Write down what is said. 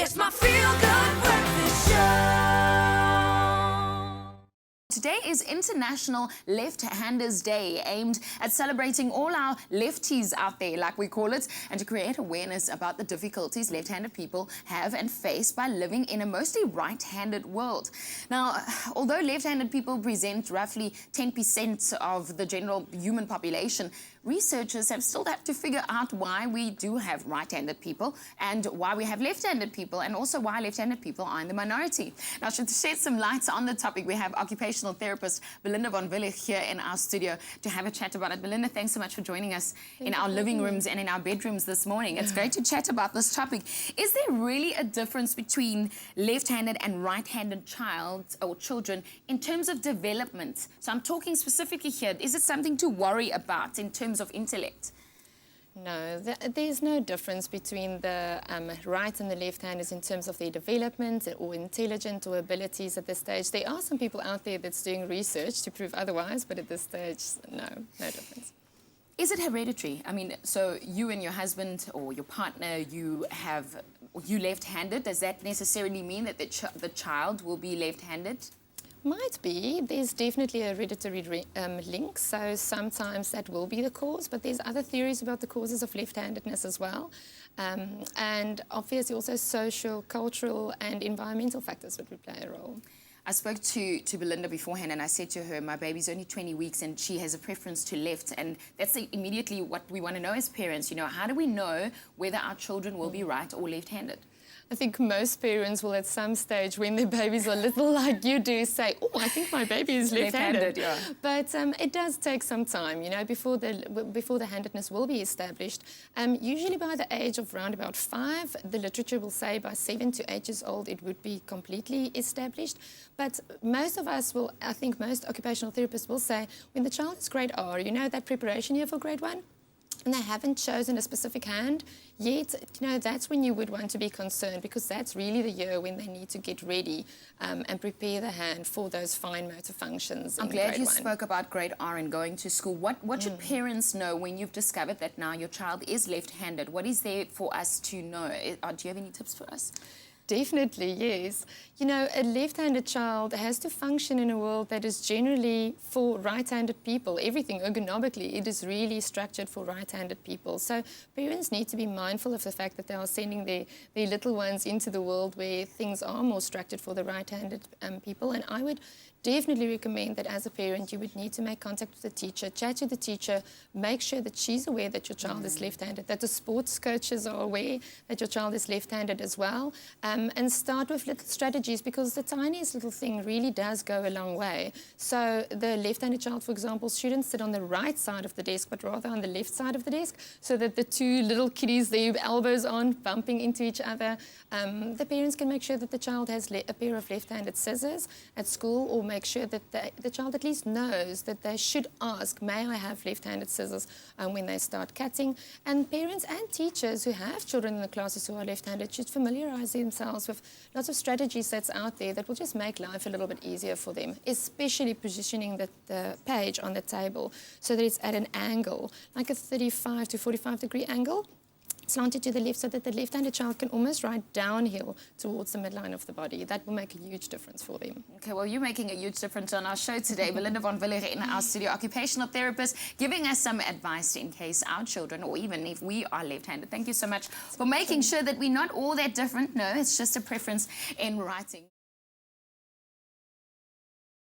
It's my feel-good breakfast show. Today is International Left-Handers Day, aimed at celebrating all our lefties out there, like we call it, and to create awareness about the difficulties left-handed people have and face by living in a mostly right-handed world. Now, although left-handed people present roughly 10% of the general human population, researchers have still had to figure out why we do have right-handed people and why we have left-handed people, and also why left-handed people are in the minority. Now, to shed some light on the topic, we have occupational therapist Belinda von Wielligh here in our studio to have a chat about it. Belinda, thanks so much for joining us in our living rooms and in our bedrooms this morning. It's great to chat about this topic. Is there really a difference between left-handed and right-handed child or children in terms of development? So I'm talking specifically here, is it something to worry about in terms of intellect? No, there's no difference between the right and the left-handers in terms of their development or intelligence or abilities at this stage. There are some people out there that's doing research to prove otherwise, but at this stage, no difference. Is it hereditary? I mean, so you and your husband or your partner, you left-handed. Does that necessarily mean that the child will be left-handed? Might be. There's definitely a hereditary link, so sometimes that will be the cause, but there's other theories about the causes of left-handedness as well. And obviously also social, cultural and environmental factors that would play a role. I spoke to Belinda beforehand and I said to her, my baby's only 20 weeks and she has a preference to left, and that's immediately what we want to know as parents. You know, how do we know whether our children will be right or left-handed? I think most parents will at some stage, when their babies are little like you do, say, oh, I think my baby is left-handed. Yeah. But it does take some time, you know, before the handedness will be established. Usually by the age of around about 5, the literature will say by 7 to 8 years old it would be completely established. But most of us will, I think most occupational therapists will say, when the child is grade R, you know, that preparation year for grade 1, and they haven't chosen a specific hand yet, you know, that's when you would want to be concerned, because that's really the year when they need to get ready and prepare the hand for those fine motor functions. I'm glad you spoke about grade R and going to school. What should parents know when you've discovered that now your child is left-handed? What is there for us to know? Do you have any tips for us? Definitely, yes. You know, a left-handed child has to function in a world that is generally for right-handed people. Everything ergonomically, it is really structured for right-handed people. So parents need to be mindful of the fact that they are sending their little ones into the world where things are more structured for the right-handed people. And I would definitely recommend that as a parent, you would need to make contact with the teacher, chat to the teacher, make sure that she's aware that your child is left-handed, that the sports coaches are aware that your child is left-handed as well, and start with little strategies, because the tiniest little thing really does go a long way. So the left-handed child, for example, shouldn't sit on the right side of the desk, but rather on the left side of the desk, so that the two little kiddies, their elbows aren't bumping into each other. The parents can make sure that the child has a pair of left-handed scissors at school, or make sure that the child at least knows that they should ask, may I have left-handed scissors when they start cutting. And parents and teachers who have children in the classes who are left-handed should familiarize themselves with lots of strategies that's out there that will just make life a little bit easier for them, especially positioning the page on the table so that it's at an angle, like a 35 to 45 degree angle, slanted to the left, so that the left-handed child can almost write downhill towards the midline of the body. That will make a huge difference for them. Okay, well, you're making a huge difference on our show today. Belinda von Wielligh in our studio, occupational therapist, giving us some advice in case our children, or even if we are left-handed. Thank you so much for making sure that we're not all that different. No, it's just a preference in writing.